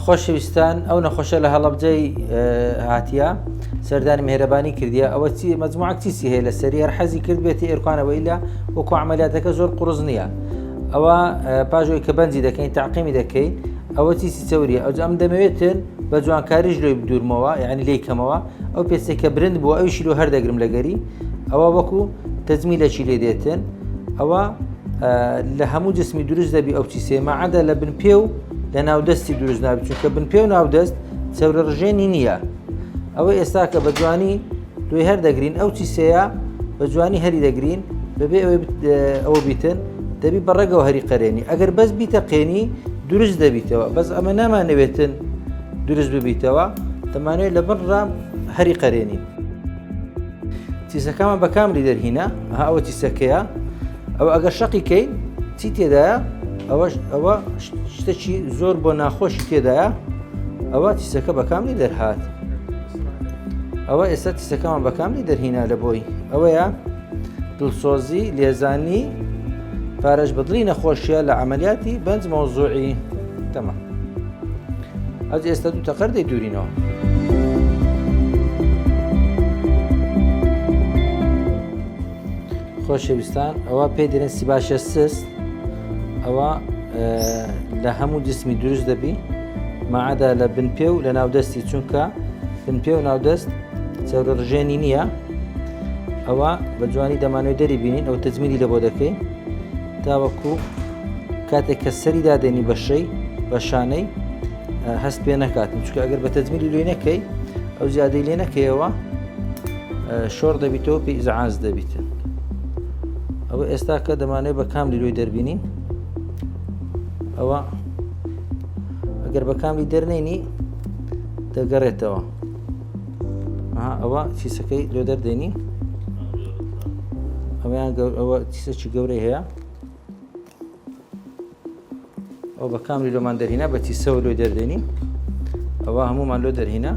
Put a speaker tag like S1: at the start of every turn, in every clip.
S1: خۆشەویستان ئەو نەخۆشە لە هەڵەبجەی هاتیە سەردانی مهرەبانی کردیە ئەوە مەجموعە کیسی هەیە لە سەری هەر حەزی کرد بێتی ئێرکوانەوەی لە وەکو عملیاتەکە زۆر قوڕز نییە ئەوە پاژۆی کە بەنجی دەکەین تاقیمی دەکەین ئەوە چیسی چەوریە ئەو ئەم دەمەوێتن بە جوانکاریش لۆی بدورمەوە یعنی لی کەمەوە ئەو پێستێکە برند بووە ئەویشی لۆ هەردەگرم لەگەری ئەوە وەکو تەجمیلەکی لێ دێتن ئەوە لە هەموو جسمی دروست دەبی ئەو چیسێ مەعادە لە بنپێ و لە ناودەستی دروست نابێت چونکە بنپێ و ناودەست چەورە ڕژێنی نییە ئەوە ئێستا کە بە جوانی لۆی هەردەگرین ئەو چیسەیە بە جوانی هەری دەگرین بەبێ ئەوە بیتن دەبی بەڕێگەوە هەری قەرێنی ئەگەر بەس بیتە قێنی دروست دەبیتەوە بەس ئەمە نامانەوێتن دروست ببیتەوە دەمانوێت لە بنڕا هەری قەرێنی چیسەکەمان بە کاملی دەرهینە ئەوە چیسەکەیە ئەوە ئەگەر شەقیکەین چی تێدایە ئەوە شتێکی زۆر بۆ ناخۆشی تێدایە ئەوە تیسەکە بە کاملی دەرهات ئەوە ئێستا تیسەکەمان بە کاملی دەرهینە لە بۆی ئەوەیە دڵسۆزی لێزانی پارەش بەدڵی نەخۆشیە لە عملیاتی بەنج مەوزوعی تەمام ئەوجی ئێستا دوو تەقەر دەیدورینەوە خۆشەویستان ئەوە پێی دەڵێن سیباشە سست ئەوە لە هەموو جسمی دروست دەبی مەعادە لە بنپێ و لە ناودەستی چونکە بنپێ و ناودەست چەورە ڕژێنی نییە ئەوە بە جوانی دەمانوێت دەری بینین ئەو تەجمیلی لە بۆ دەکەین تاوەکو کاتێک کە سەری دادێنی بەشەی بە شانەی هەست پێ نەکاتن چونکە ئەگەر بە تەجمیلی لێ نەکەی ئەو زیادەی لێ نەکەیەوە شۆڕ دەبیتەوە پێی ئیزعاج دەبیتن ئەوە ئێستا کە دەمانوێت بە کاملی لۆی دەربینین ئەوە ئەگەر بە کاملی دەرنێنی دەگەڕێتەوە ئەوە چیسەکەی لێ دەردێنی ئەوە چیسەکی گەورەی هەیە ئەو بە کاملی لۆمان دەرهینە بە چیسەوە لۆی دەردێنی ئەوە هەمومان لۆ دەرهینە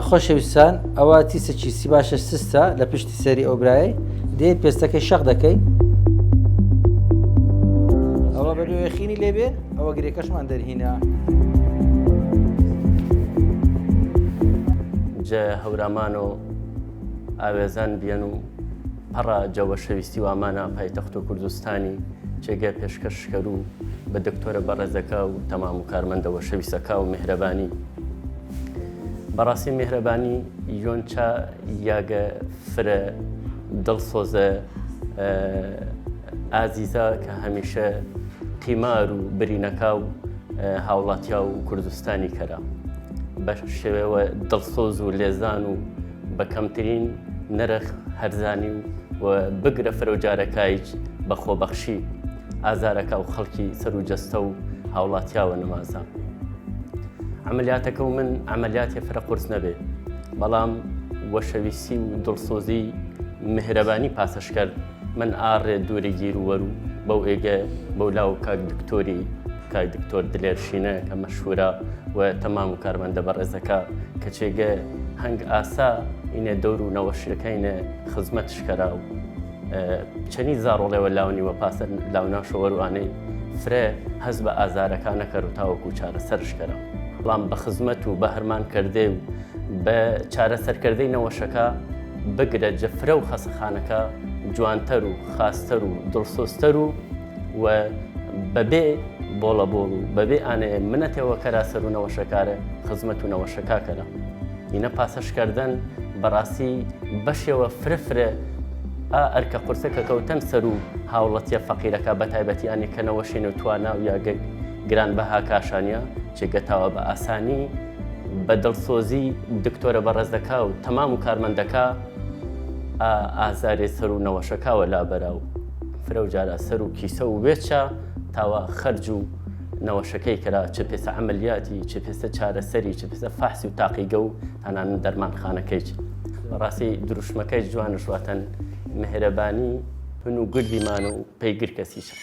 S1: خۆشەویستان ئەوە تیسەکی سیباشە سستە لە پشتی سەری ئەو برایە دێت پێستەکەی شەق دەکەی ئەوە بە لێخینی لێبێ ئەوە گرێکەشمان دەرهینە
S2: جە هەورامان و ئاوێزان بیان و پەڕە جەوە شەویستی وامانە پایتەخت و کوردستانی جێگە پێشکەشکەر و بە دکتۆرە بەڕێزەکە و تەمام و کارمەندەوە شەویستەکە و میهرەبانی بەڕاستی میهرەبانی یۆنچە یاگە فرە دڵسۆزە ئازیزە کە هەمیشە قیمار و برینەکە و هاوڵاتیا و کوردستانی کەرە بە شێوەوە دڵسۆز و لێزان و بە کەمترین نرخ هەرزانی و بگرە فرەوجارەکایش بە خۆبەخشی ئازارەکە و خەڵکی سەر و جەستە و هاوڵاتیاوە نەمازە عملیاتەکە و من عملیاتی فرە قورس نەبێ بەڵام وەشەویستی و دڵسۆزی مهرەبانی پاسەش کرد من ئاڕێ دووری گیر و وەرو بەو ئێگە بەو لاو کاک دکتۆری کاک دکتۆر دلێرشینە کە مەشهورە و تەمام و کارمەندە بەڕێزەکە کە چێگە هەنگ ئاسا ئینە دەور و نەوەشیەکەینە خزمەتشکەرا و چەنی زاڕۆڵێەوە لاونیوە پاسە لاوناشەوەروانەی فرێ هەز بە ئازارەکانە کەر و تاوەکو چارەسەرشکەرە بەڵام بە خزمەت و بە هەرمان کردێ و بە چارەسەرکردەی نەوەشەکە بگرە جەفرە و خەسەخانەکە جوانتر و خاستەر و دڵسۆزتەر و بەبێ بۆڵە بۆڵ و بەبێ ئانێ منەتێەوە کەرا سەر و نەوەشەکارە خزمەت و نەوەشەکاکەرە ئینە پاسەشکردن بەڕاستی بەشێوە فرەفرە ئەرکە قورسەکە کەوتەن سەر و هاوڵەتیە فەقیرەکە بە تایبەتیانی کە نەوەشین و توانە و یاگە گران بەها کاشانیە چێگەتاوە بە ئاسانی بە دڵسۆزی دکتۆرە بەڕێزەکە و تەمام و کارمەندەکە ئازارێ سەر و نەوەشەکەوە لابەرا و فرە و جارە سەر و کیسە و وێچە تاوە خەرج و نەوەشەکەی کرا چه پێسە عملیاتی چه پێسە چارەسەری چه پێسە فاحسی و تاقیگە و تەنان دەرمانخانەکەی بەڕاستی دروشمەکەی جوانش واتەن مهرەبانی هەن و گردیمان و پەیگر کەسیشە